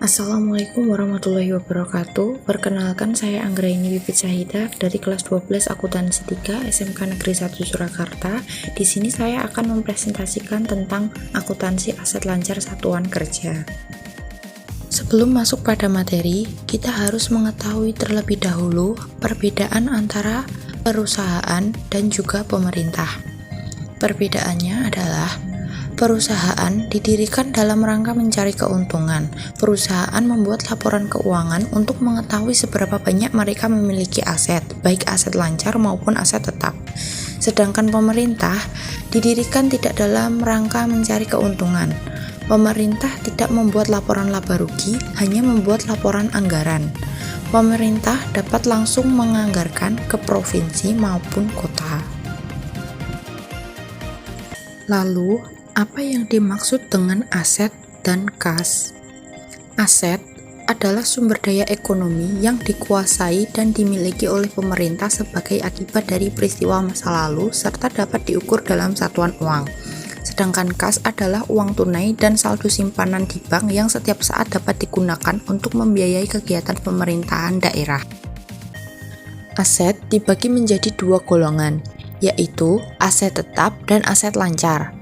Assalamualaikum warahmatullahi wabarakatuh. Perkenalkan, saya Anggraini Bibit Syahida dari kelas 12 Akuntansi 3 SMK Negeri 1 Surakarta. Di sini saya akan mempresentasikan tentang akuntansi aset lancar satuan kerja. Sebelum masuk pada materi, kita harus mengetahui terlebih dahulu perbedaan antara perusahaan dan juga pemerintah. Perbedaannya adalah perusahaan didirikan dalam rangka mencari keuntungan. Perusahaan membuat laporan keuangan untuk mengetahui seberapa banyak mereka memiliki aset, baik aset lancar maupun aset tetap. Sedangkan pemerintah didirikan tidak dalam rangka mencari keuntungan. Pemerintah tidak membuat laporan laba rugi, hanya membuat laporan anggaran. Pemerintah dapat langsung menganggarkan ke provinsi maupun kota. Lalu, apa yang dimaksud dengan aset dan kas? Aset adalah sumber daya ekonomi yang dikuasai dan dimiliki oleh pemerintah sebagai akibat dari peristiwa masa lalu serta dapat diukur dalam satuan uang. Sedangkan kas adalah uang tunai dan saldo simpanan di bank yang setiap saat dapat digunakan untuk membiayai kegiatan pemerintahan daerah. Aset dibagi menjadi dua golongan, yaitu aset tetap dan aset lancar.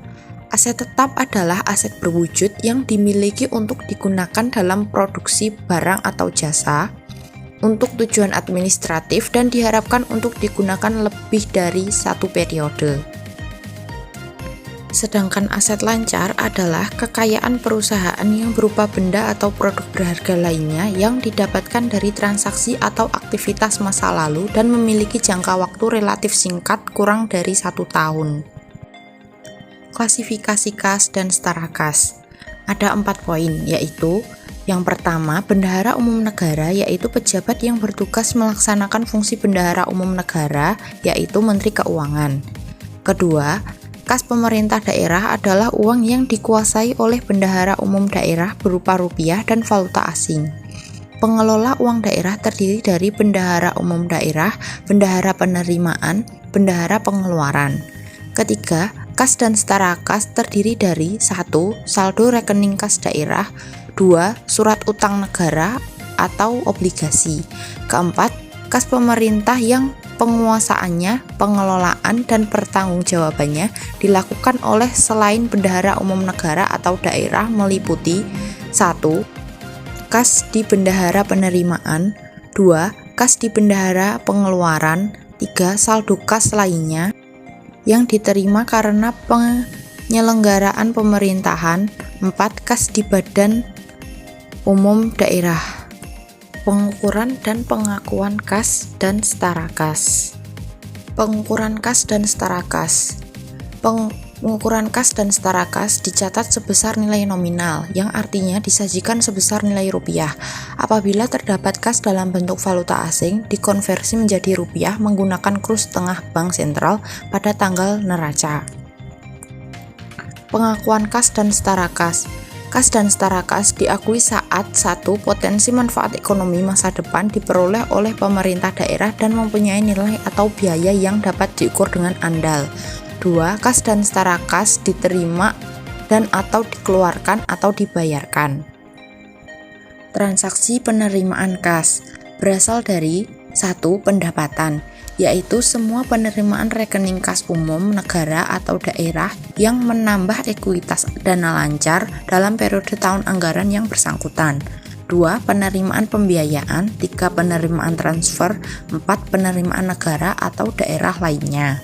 Aset tetap adalah aset berwujud yang dimiliki untuk digunakan dalam produksi barang atau jasa untuk tujuan administratif dan diharapkan untuk digunakan lebih dari satu periode. Sedangkan aset lancar adalah kekayaan perusahaan yang berupa benda atau produk berharga lainnya yang didapatkan dari transaksi atau aktivitas masa lalu dan memiliki jangka waktu relatif singkat kurang dari 1 tahun. Klasifikasi kas dan setara kas. Ada 4 poin, yaitu yang pertama, bendahara umum negara, yaitu pejabat yang bertugas melaksanakan fungsi bendahara umum negara, yaitu Menteri Keuangan. Kedua, kas pemerintah daerah adalah uang yang dikuasai oleh bendahara umum daerah berupa rupiah dan valuta asing. Pengelola uang daerah terdiri dari bendahara umum daerah, bendahara penerimaan, bendahara pengeluaran. Ketiga, kas dan setara kas terdiri dari 1. Saldo rekening kas daerah, 2. Surat utang negara atau obligasi. Keempat, kas pemerintah yang penguasaannya, pengelolaan, dan pertanggungjawabannya dilakukan oleh selain bendahara umum negara atau daerah meliputi 1. Kas di bendahara penerimaan, 2. Kas di bendahara pengeluaran, 3. Saldo kas lainnya yang diterima karena penyelenggaraan pemerintahan, 4. Kas di badan umum daerah. Pengukuran dan pengakuan kas dan setara kas. Pengukuran kas dan setara kas. Pengukuran kas dan setara kas dicatat sebesar nilai nominal, yang artinya disajikan sebesar nilai rupiah. Apabila terdapat kas dalam bentuk valuta asing, dikonversi menjadi rupiah menggunakan kurs tengah bank sentral pada tanggal neraca. Pengakuan kas dan setara kas. Kas dan setara kas diakui saat 1. Potensi manfaat ekonomi masa depan diperoleh oleh pemerintah daerah dan mempunyai nilai atau biaya yang dapat diukur dengan andal. 2. Kas dan setara kas diterima dan atau dikeluarkan atau dibayarkan. Transaksi penerimaan kas berasal dari 1. Pendapatan, yaitu semua penerimaan rekening kas umum negara atau daerah yang menambah ekuitas dana lancar dalam periode tahun anggaran yang bersangkutan. 2. Penerimaan pembiayaan, 3. Penerimaan transfer, 4. Penerimaan negara atau daerah lainnya.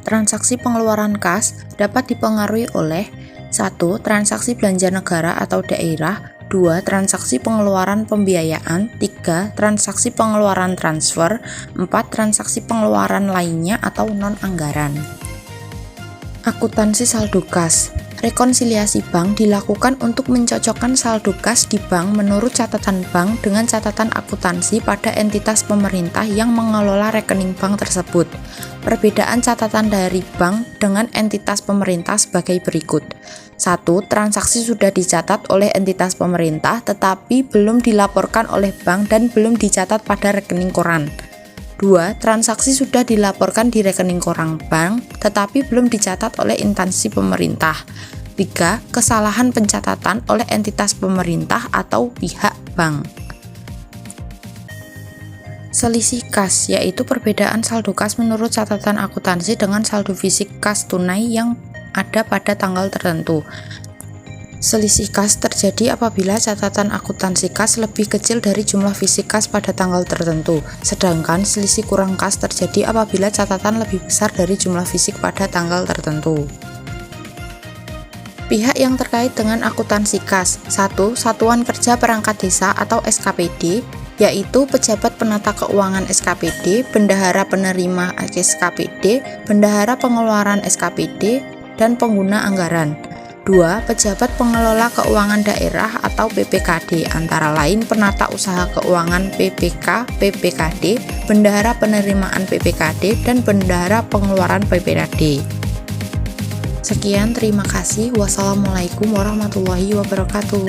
Transaksi pengeluaran kas dapat dipengaruhi oleh 1. Transaksi belanja negara atau daerah, 2. Transaksi pengeluaran pembiayaan, 3. Transaksi pengeluaran transfer, 4. Transaksi pengeluaran lainnya atau non-anggaran. Akuntansi saldo kas. Rekonsiliasi bank dilakukan untuk mencocokkan saldo kas di bank menurut catatan bank dengan catatan akuntansi pada entitas pemerintah yang mengelola rekening bank tersebut. Perbedaan catatan dari bank dengan entitas pemerintah sebagai berikut. 1. Transaksi sudah dicatat oleh entitas pemerintah tetapi belum dilaporkan oleh bank dan belum dicatat pada rekening koran. 2. Transaksi sudah dilaporkan di rekening koran bank tetapi belum dicatat oleh instansi pemerintah. 3. Kesalahan pencatatan oleh entitas pemerintah atau pihak bank. Selisih kas, yaitu perbedaan saldo kas menurut catatan akuntansi dengan saldo fisik kas tunai yang ada pada tanggal tertentu. Selisih kas terjadi apabila catatan akuntansi kas lebih kecil dari jumlah fisik kas pada tanggal tertentu, sedangkan selisih kurang kas terjadi apabila catatan lebih besar dari jumlah fisik pada tanggal tertentu. Pihak yang terkait dengan akuntansi kas. 1. Satuan Kerja Perangkat Desa atau SKPD, yaitu pejabat penata keuangan SKPD, bendahara penerima SKPD, bendahara pengeluaran SKPD, dan pengguna anggaran. 2. Pejabat pengelola keuangan daerah atau PPKD, antara lain penata usaha keuangan PPK, PPKD, bendahara penerimaan PPKD, dan bendahara pengeluaran PPKD. Sekian, terima kasih. Wassalamualaikum warahmatullahi wabarakatuh.